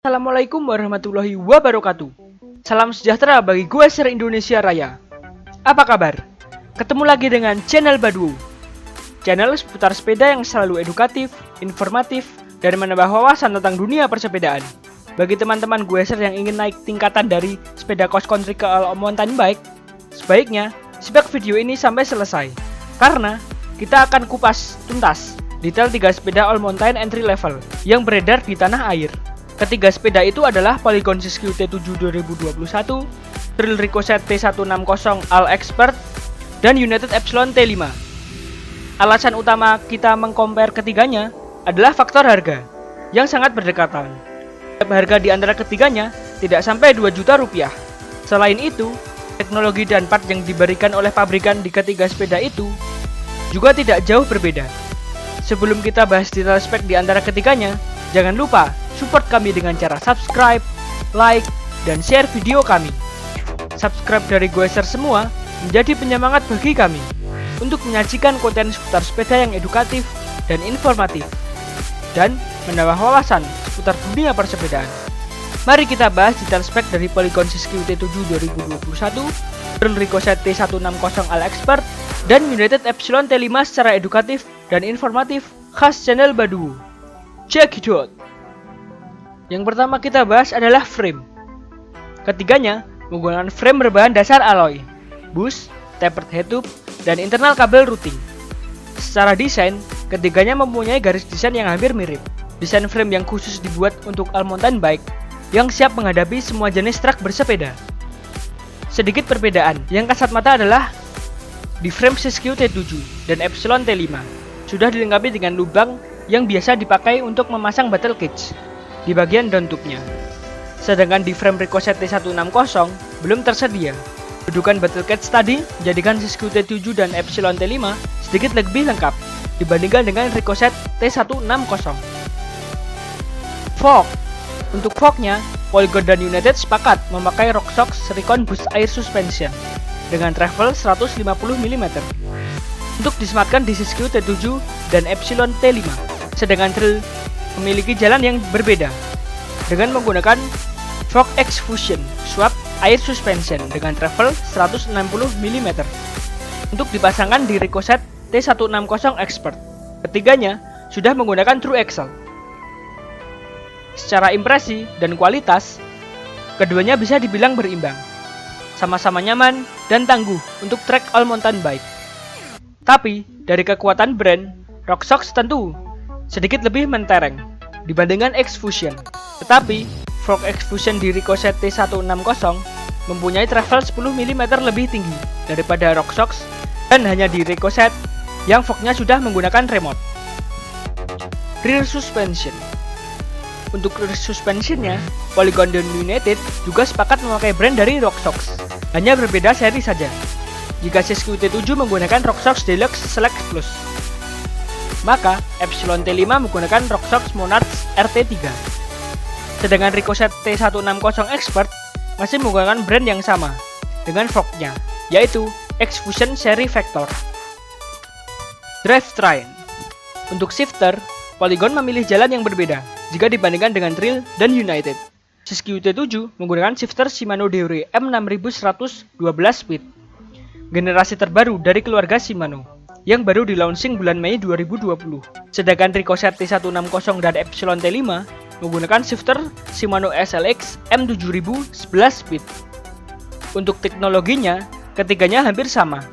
Assalamualaikum warahmatullahi wabarakatuh. Salam sejahtera bagi gue se-Indonesia Raya. Apa kabar? Ketemu lagi dengan channel Badwu. Channel seputar sepeda yang selalu edukatif, informatif, dan menambah wawasan tentang dunia persepedaan. Bagi teman-teman gue yang ingin naik tingkatan dari sepeda cross country ke all mountain bike, sebaiknya simak video ini sampai selesai. Karena kita akan kupas tuntas detail 3 sepeda all mountain entry level yang beredar di tanah air. Ketiga sepeda itu adalah Polygon Siskiyou T7 2021, Trail Ricochet T160 All Expert, dan United Epsilon T5. Alasan utama kita mengcompare ketiganya adalah faktor harga yang sangat berdekatan. Harga di antara ketiganya tidak sampai 2 juta rupiah. Selain itu, teknologi dan part yang diberikan oleh pabrikan di ketiga sepeda itu juga tidak jauh berbeda. Sebelum kita bahas detail spek di antara ketiganya, jangan lupa support kami dengan cara subscribe, like, dan share video kami. Subscribe dari Goeser semua menjadi penyemangat bagi kami untuk menyajikan konten seputar sepeda yang edukatif dan informatif, dan menambah wawasan seputar dunia persepedaan. Mari kita bahas detail spek dari Polygon Siskiyou T7 2021, Trail Ricochet T160 All Expert, dan United Epsilon T5 secara edukatif dan informatif khas channel Badwu. Check it out! Yang pertama kita bahas adalah frame. Ketiganya menggunakan frame berbahan dasar alloy, bus, tapered head tube, dan internal kabel routing. Secara desain, ketiganya mempunyai garis desain yang hampir mirip. Desain frame yang khusus dibuat untuk all mountain bike yang siap menghadapi semua jenis truk bersepeda. Sedikit perbedaan yang kasat mata adalah di frame Siskiyou T7 dan Epsilon T5 sudah dilengkapi dengan lubang yang biasa dipakai untuk memasang battle cage di bagian down tube-nya. Sedangkan di frame Ricochet T160 belum tersedia. Dudukan battle cage tadi menjadikan Siskiyou T7 dan Epsilon T5 sedikit lebih lengkap dibandingkan dengan Ricochet T160. Fork. Untuk forknya, Polygon dan United sepakat memakai RockShox Recon Boost Air Suspension dengan travel 150 mm untuk disematkan di Siskiyou T7 dan Epsilon T5. Sedangkan Trail memiliki jalan yang berbeda dengan menggunakan Fork X Fusion Swap Air Suspension dengan travel 160 mm untuk dipasangkan di Ricochet T160 Expert. Ketiganya sudah menggunakan True Axle. Secara impresi dan kualitas, keduanya bisa dibilang berimbang. Sama-sama nyaman dan tangguh untuk trek all mountain bike. Tapi dari kekuatan brand, RockShox tentu sedikit lebih mentereng dibandingkan X-Fusion. Tetapi, Fork X-Fusion di Ricochet T160 mempunyai travel 10 mm lebih tinggi daripada RockShox, dan hanya di Ricochet yang forknya sudah menggunakan remote. Rear Suspension. Untuk rear suspensionnya, Polygon dan United juga sepakat memakai brand dari RockShox, hanya berbeda seri saja. Jika Siskiyou T7 menggunakan RockShox Deluxe Select Plus, maka Epsilon T5 menggunakan RockShox Monarch RT3. Sedangkan Ricochet T160 Expert masih menggunakan brand yang sama dengan forknya, yaitu X-Fusion seri Vector. Drivetrain. Untuk shifter, Polygon memilih jalan yang berbeda jika dibandingkan dengan Trail dan United. Siskiyou T7 menggunakan shifter Shimano Deore M6112 speed, generasi terbaru dari keluarga Shimano, yang baru di launching bulan Mei 2020. Sedangkan Ricochet T160 dan Epsilon T5 menggunakan shifter Shimano SLX M7011 speed. Untuk teknologinya, ketiganya hampir sama,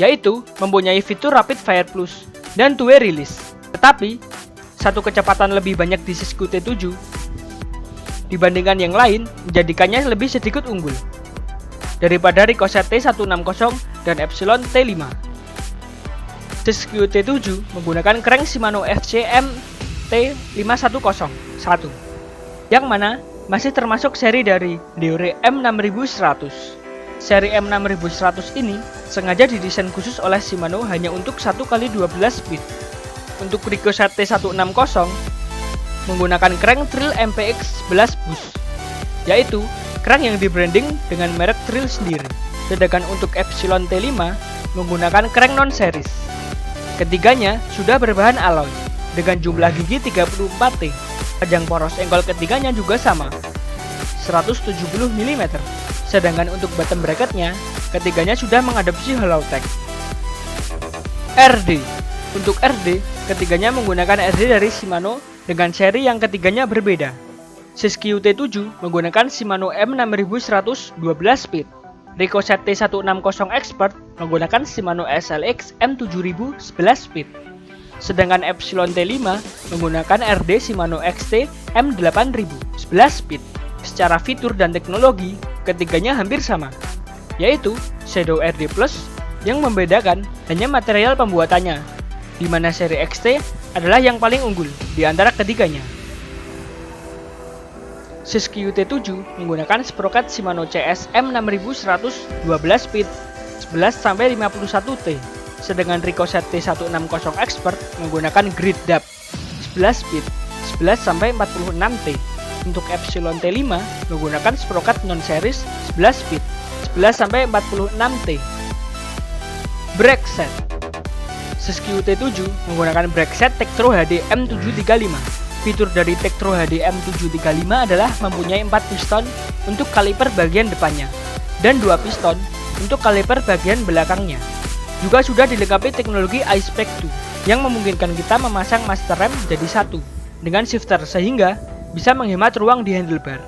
yaitu mempunyai fitur Rapid Fire Plus dan two-way release. Tetapi, satu kecepatan lebih banyak di Siskiyou T7 dibandingkan yang lain menjadikannya lebih sedikit unggul daripada Ricochet T160 dan Epsilon T5. Siskiyou T7 menggunakan crank Shimano FCM T5101, yang mana masih termasuk seri dari Deore M6100. Seri M6100 ini sengaja didesain khusus oleh Shimano hanya untuk 1x12 speed. Untuk Ricochet T160 menggunakan crank Trail MPX 11 Boost, yaitu crank yang di-branding dengan merek Trail sendiri. Sedangkan untuk Epsilon T5 menggunakan crank non-series. Ketiganya sudah berbahan alloy dengan jumlah gigi 34T Panjang poros engkol ketiganya juga sama, 170 mm. Sedangkan untuk bottom bracketnya, ketiganya sudah mengadopsi Hollowtech. RD. Untuk RD, ketiganya menggunakan RD dari Shimano dengan seri yang ketiganya berbeda. Siskiyou T7 menggunakan Shimano M6100 12 speed. Ricochet T160 Expert menggunakan Shimano SLX M7000 11 speed. Sedangkan Epsilon T5 menggunakan RD Shimano XT M8000 11 speed. Secara fitur dan teknologi, ketiganya hampir sama, yaitu Shadow RD Plus yang membedakan hanya material pembuatannya, di mana seri XT adalah yang paling unggul di antara ketiganya. Siskiyou T7 menggunakan sprocket Shimano CS M6100 12 speed 11-51T, sedangkan Ricochet T160 Expert menggunakan Grid Dub 11 speed 11-46T. Untuk Epsilon T5 menggunakan sprocket non-series 11 speed 11-46T. Brake set. Siskiyou T7 menggunakan brake set Tektro HD M735. Fitur dari Tektro HD M735 adalah mempunyai 4 piston untuk kaliper bagian depannya dan 2 piston untuk kaliper bagian belakangnya. Juga sudah dilengkapi teknologi iSpec 2 yang memungkinkan kita memasang master rem jadi satu dengan shifter sehingga bisa menghemat ruang di handlebar.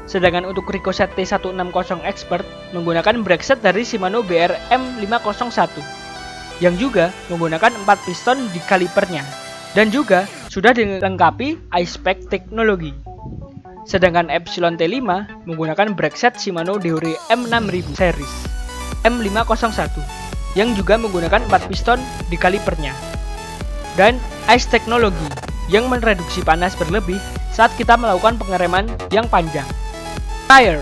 Sedangkan untuk Ricochet T160 Expert menggunakan brake set dari Shimano BRM501 yang juga menggunakan 4 piston di kalipernya dan juga sudah dilengkapi iSpec teknologi. Sedangkan Epsilon T5 menggunakan brake set Shimano Deore M6000 series M501 yang juga menggunakan 4 piston di kalipernya dan ice teknologi yang mereduksi panas berlebih saat kita melakukan pengereman yang panjang. Tire.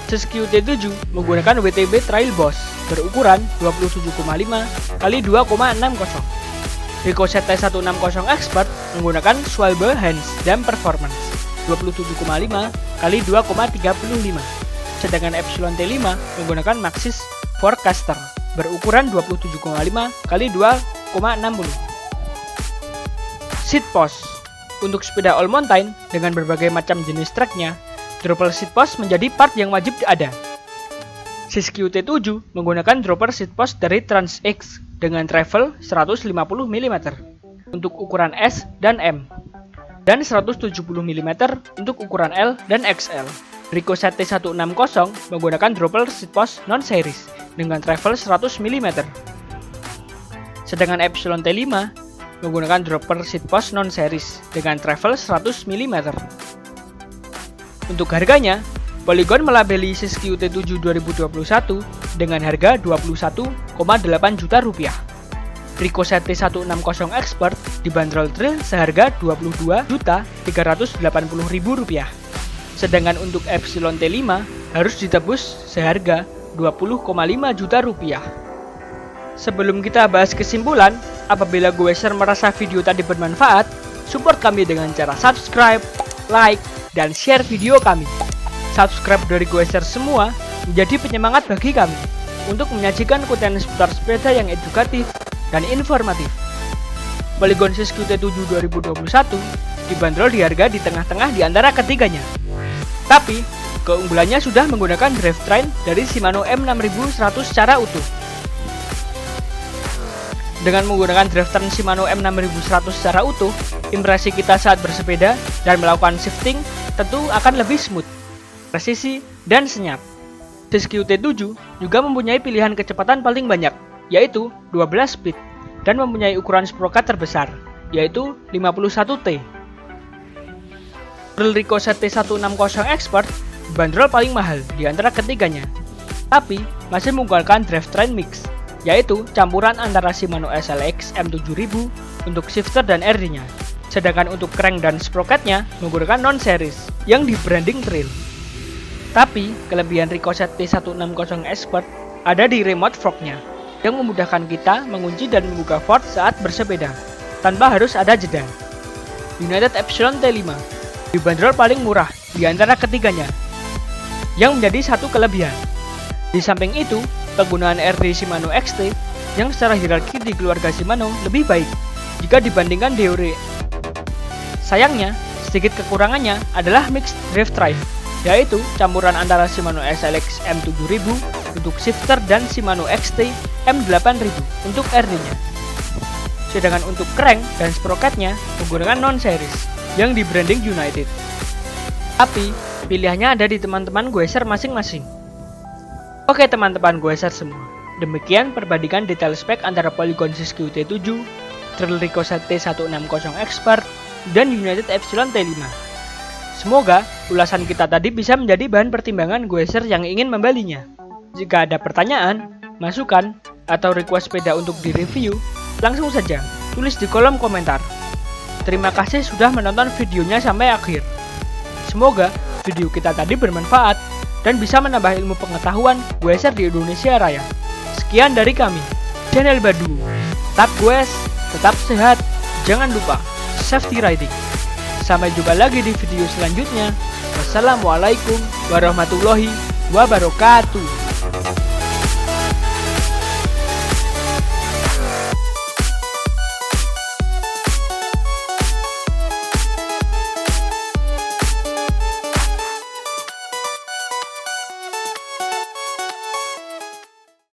Siskiyou T7 menggunakan WTB Trail Boss berukuran 27,5 x 2,60. Ricochet T160 Expert menggunakan Schwalbe Hands Dam Performance 27,5 x 2,35. Sedangkan Epsilon T5 menggunakan Maxxis Forecaster berukuran 27,5 x 2,60. Seat post. Untuk sepeda all mountain dengan berbagai macam jenis treknya, dropper seat post menjadi part yang wajib ada. Siskiyou T7 menggunakan dropper seat post dari TransX dengan travel 150 mm untuk ukuran S dan M dan 170 mm untuk ukuran L dan XL. Ricochet T160 menggunakan dropper seat post non-series dengan travel 100 mm. Sedangkan Epsilon T5 menggunakan dropper seat post non-series dengan travel 100 mm. Untuk harganya, Polygon melabeli Siskiyou T7 2021 dengan harga Rp21,8 juta. Ricochet T160 Expert dibanderol trail seharga Rp22.380.000. Sedangkan untuk Epsilon T5 harus ditebus seharga Rp20,5 juta. Sebelum kita bahas kesimpulan, apabila Goeser merasa video tadi bermanfaat, support kami dengan cara subscribe, like, dan share video kami. Subscribe dari Goeser semua menjadi penyemangat bagi kami untuk menyajikan konten seputar sepeda yang edukatif dan informatif. Polygon Siskiyou T7 2021 dibanderol di harga di tengah-tengah di antara ketiganya. Tapi, keunggulannya sudah menggunakan drivetrain dari Shimano M6100 secara utuh. Dengan menggunakan drivetrain Shimano M6100 secara utuh, impresi kita saat bersepeda dan melakukan shifting tentu akan lebih smooth, presisi, dan senyap. Siskiyou T7 juga mempunyai pilihan kecepatan paling banyak, yaitu 12 speed, dan mempunyai ukuran sprocket terbesar, yaitu 51T. Ricochet T160 Expert dibanderol paling mahal di antara ketiganya, tapi masih menggunakan drivetrain mix, yaitu campuran antara Shimano SLX M7000 untuk shifter dan RD-nya. Sedangkan untuk crank dan sprocketnya menggunakan non-series yang di branding trail. Tapi, kelebihan Ricochet T160 Expert ada di remote fork-nya yang memudahkan kita mengunci dan membuka fork saat bersepeda tanpa harus ada jeda. United Epsilon T5 dibanderol paling murah di antara ketiganya, yang menjadi satu kelebihan. Di samping itu, penggunaan RD Shimano XT yang secara hierarki di keluarga Shimano lebih baik jika dibandingkan Deore. Sayangnya, Sedikit kekurangannya adalah mixed drive drive, yaitu campuran antara Shimano SLX M7000 untuk shifter dan Shimano XT M8000 untuk RD-nya. Sedangkan untuk crank dan sprocketnya menggunakan non-series yang di branding United. Tapi pilihannya ada di teman-teman goeser masing-masing. Oke teman-teman goeser semua, demikian perbandingan detail spek antara Polygon Siskiyou T7, Trail Ricochet T160 Expert, dan United Epsilon T5. Semoga ulasan kita tadi bisa menjadi bahan pertimbangan goeser yang ingin membelinya. Jika ada pertanyaan, masukan, atau request sepeda untuk direview, langsung saja tulis di kolom komentar. Terima kasih sudah menonton videonya sampai akhir. Semoga video kita tadi bermanfaat dan bisa menambah ilmu pengetahuan goeser di Indonesia Raya. Sekian dari kami, channel Badu. Tetap goes, tetap sehat, jangan lupa safety riding. Sampai jumpa lagi di video selanjutnya. Wassalamualaikum warahmatullahi wabarakatuh.